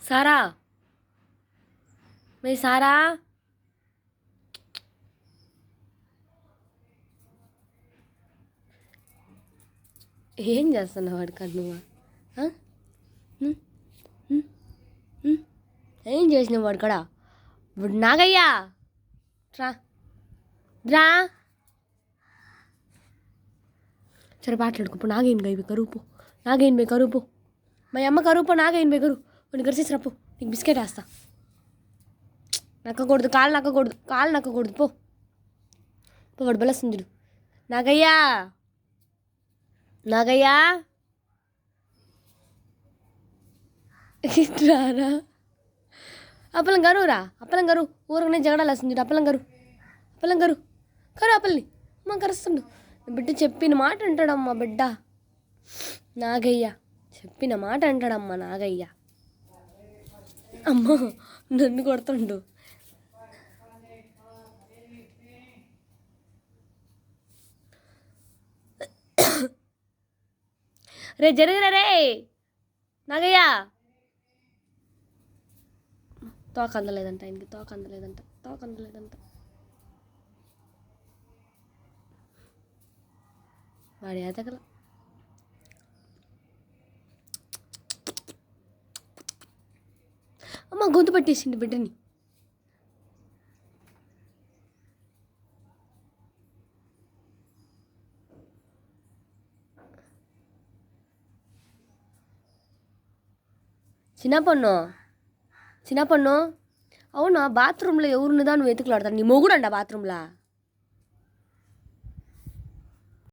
సారా మే సారా ఏం చేస్తున్నావు వాడికి నువ్వు? ఏం చేసినావు వాడు కూడా? నాగయ్యా రా రా సరే మాట్లాడుకోపో. నాగేం గైబి కరువు, నాగేం బే కరువు, మా అమ్మ కరువు, నాగేం బే కరువు. కొన్ని గరిసేసి రాపో, నీకు బిస్కెట్ వేస్తా. నక్కకూడదు, కాలు నక్కకూడదు, కాలు నక్కకూడదు. పో వాడు బలస్తుంది చూడు. నాగయ్యా నాగయ్యా రారా. అప్పలం గరువురా, అప్పలం గరువు. ఊరకనే జగడాలు వస్తుంది చూడు. అప్పలం గరువు, అప్పలం గరువు, కరు అప్పల్ని. అమ్మ కరుస్తుండు. బిడ్డ చెప్పిన మాట అంటాడమ్మా బిడ్డ. నాగయ్య చెప్పిన మాట అంటాడమ్మా నాగయ్య. అమ్మో నన్ను కొడుతుండు. రే జరుగురా రే నాగయ్య. తోక అందలేదంట ఆయనకి, తోక అందలేదంట, తోక అందలేదంట. వాడి ఎదగల. అమ్మ గొంతు పట్టేసింది బిడ్డని. చిన్న పొన్ను అవునా? బాత్రూంలో ఎవరున్నదా నువ్వు వెతుకులాడతాను? నీ మొగుడు అంట బాత్రూంలో.